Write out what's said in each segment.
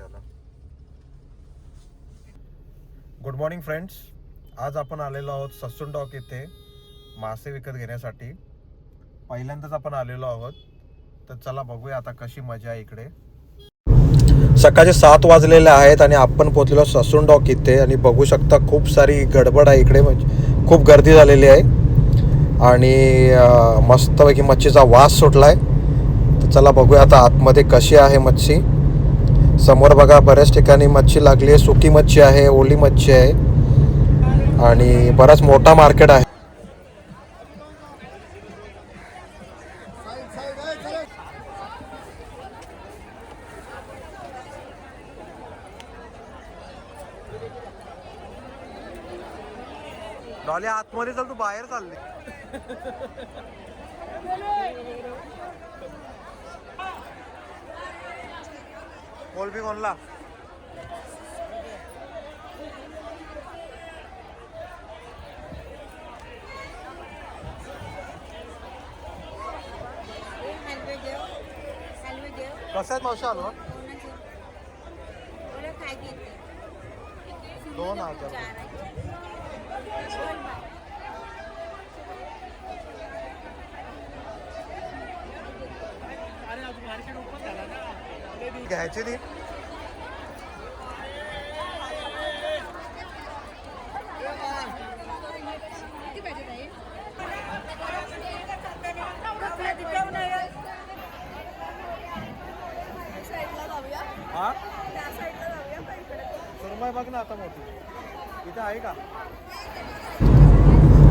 घ्यायला. Good morning friends, आज आपण आलेलो आहोत ससून डॉक येथे मासे विकत घेण्यासाठी. पहिल्यांदाच आपण आलेलो आहोत, तर चला बघूया आता कशी मजा आहे इकडे. सकाळचे 7 वाजलेले आहेत आणि आपण पोहोचलेलो ससून डॉक इथे आणि बघू शकता खूप सारी गडबड आहे इकडे, म्हणजे खूप गर्दी झालेली आहे आणि मस्तपैकी मच्छीचा वास सुटलाय. तर चला बघूया आता आतमध्ये कशी आहे मच्छी. समोर बघा बऱ्याच ठिकाणी मच्छी लागली आहे, सुकी मच्छी आहे, ओली मच्छी आहे आणि बराच मोठा मार्केट आहे. डॉली आतमध्ये चल, तू बाहेर चालली. कोलबी कोणला कसं आहे मावशी आलो 2000. घ्यायची ती सुरमई बघ ना आता मोठी इथे आहे का.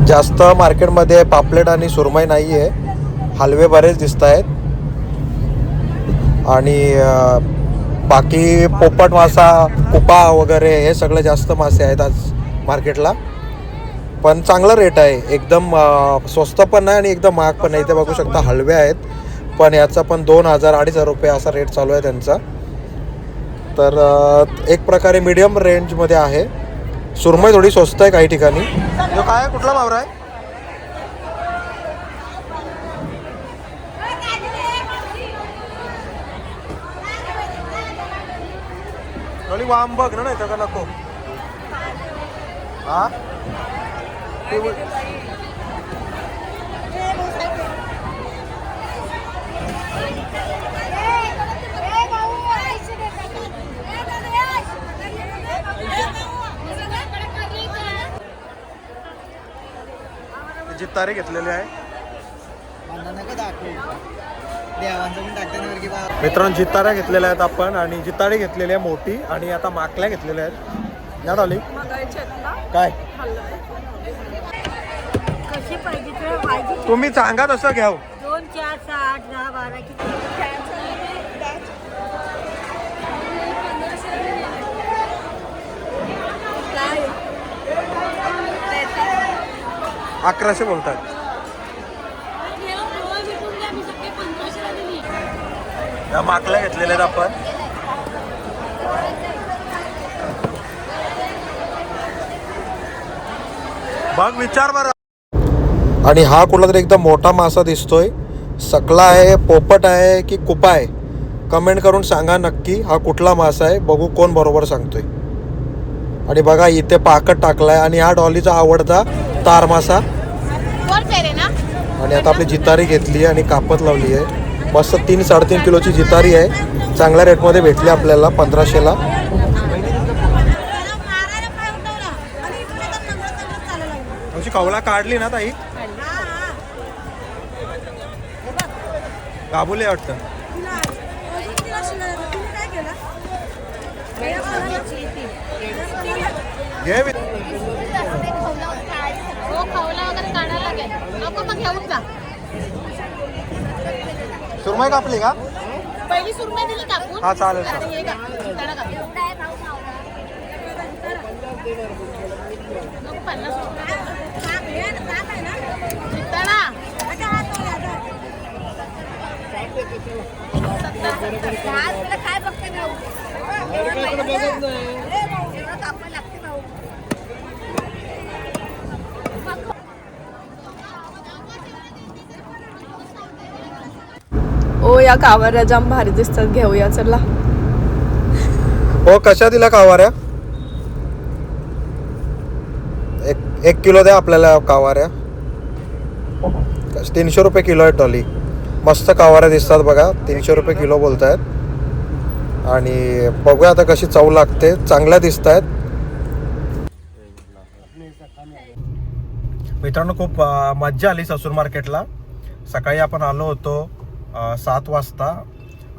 जास्त मार्केटमध्ये पापलेट आणि सुरमई नाही आहे, हलवे बरेच दिसत आहेत आणि बाकी पोपट मासा, कुपा वगैरे हे सगळे जास्त मासे आहेत आज मार्केटला. पण चांगला रेट आहे, एकदम स्वस्त पण नाही आणि एकदम महाग पण नाही. इथे बघू शकता हलवे आहेत, पण याचा पण 2000-2500 रुपये असा रेट चालू आहे त्यांचा. तर एक प्रकारे मीडियम रेंजमध्ये आहे. सुरमई थोडी स्वस्त आहे काही ठिकाणी. जो काय कुठला मावरा आहे थोडी वाम बघ ना, नाही तर का नको. हा जितारे घेतलेले आहे मित्रांनो. जिताऱ्या घेतलेल्या आहेत आपण आणि जिताडे घेतलेली आहे मोठी आणि आता माकल्या घेतलेल्या आहेत. या डॉली काय तुम्ही सांगा तसं घ्याव. 2, 4, 6, 8, 10, 12 1100 बोलतात. या माकल्या घेतलेल्या आहेत आपण. बघ विचार बरं. आणि हा कुठला तरी एकदम मोठा मासा दिसतोय. सकला आहे, पोपट आहे की कुपा आहे, कमेंट करून सांगा नक्की हा कुठला मासा आहे. बघू कोण बरोबर सांगतोय. आणि बघा इथे पाकट टाकलाय आणि हा डॉलीचा आवडता तार मासा. आणि आता आपली जितारी घेतली आणि कापत लावली आहे. मस्त 3-3.5 किलोची जितारी आहे. चांगल्या रेटमध्ये भेटली आपल्याला 1500ला. तुमची कवला काढली ना ताई, काबुले वाटतं. घे सुरमई कापली का? पहिली सुरमई दिली कापून. हा चालेल. काय बघते ओ या कावऱ्या जाम भारी दिसतात, घेऊया चला. हो कशा दिल्या कावाऱ्या? एक किलो द्या आपल्याला कावाऱ्या. 300 रुपये किलो आहे डॉली. मस्त कावाऱ्या दिसतात बघा, 300 रुपये किलो बोलतायत. आणि बघूया आता कशी चव लागते. चांगल्या दिसत आहेत मित्रांनो. खूप मज्जा आली ससून मार्केटला. सकाळी आपण आलो होतो 7 वाजता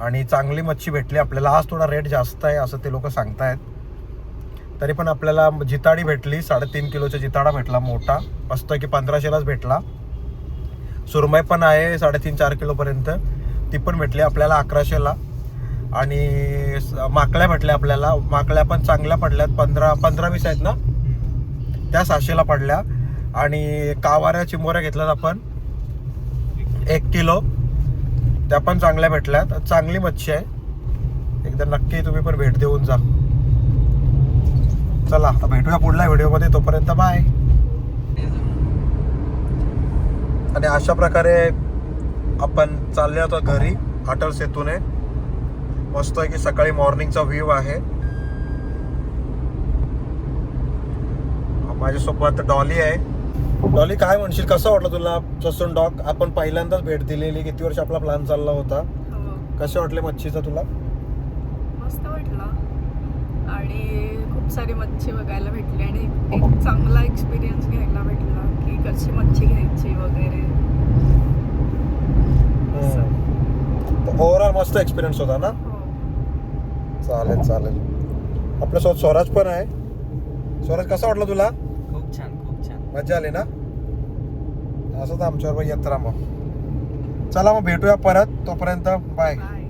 आणि चांगली मच्छी भेटली आपल्याला. आज थोडा रेट जास्त आहे असं ते लोक सांगतायत. तरी पण आपल्याला जिताडी भेटली. 3.5 किलोचा जिताडा भेटला मोठा, मस्त की 1500लाच भेटला. सुरमई पण आहे 3.5-4 किलोपर्यंत, ती पण भेटली आपल्याला 1100ला. आणि माकल्या भेटल्या आपल्याला. माकल्या पण चांगल्या पडल्यात, 15-20 आहेत ना, त्या 600ला पडल्या. आणि कावाऱ्या चिंबोऱ्या घेतल्यात आपण 1 किलो, त्या पण चांगल्या भेटल्यात. चांगली मच्छी आहे, एकदा नक्की तुम्ही पण भेट देऊन जा. चला आता भेटूया पुढल्या व्हिडिओमध्ये, तोपर्यंत बाय. आणि अशा प्रकारे आपण चालले होतो घरी अटल सेतूने. मस्त आहे की सकाळी मॉर्निंगचा व्ह्यू आहे. माझ्यासोबत डॉली आहे. डॉली काय म्हणशील, कसं वाटलं तुला ससून डॉक? आपण पहिल्यांदाच भेट दिलेली, किती वर्ष आपला प्लॅन चालला होता. कसे वाटले मच्छीचं तुला? मस्त वाटलं आणि खूप सारी मच्छी बघायला भेटली आणि एक चांगला एक्सपिरियन्स घ्यायला भेटला की कशी मच्छी घ्यायची वगैरे. ओव्हरऑल मस्त एक्सपिरियन्स होता ना. चालेल चालेल. आपल्यासोबत स्वराज पण आहे. स्वराज कसं वाटलं तुला? खूप छान खूप छान. मजा आली ना. असंच आमच्याबरोबर येत राहा मग. चला मग भेटूया परत, तोपर्यंत बाय. बाय.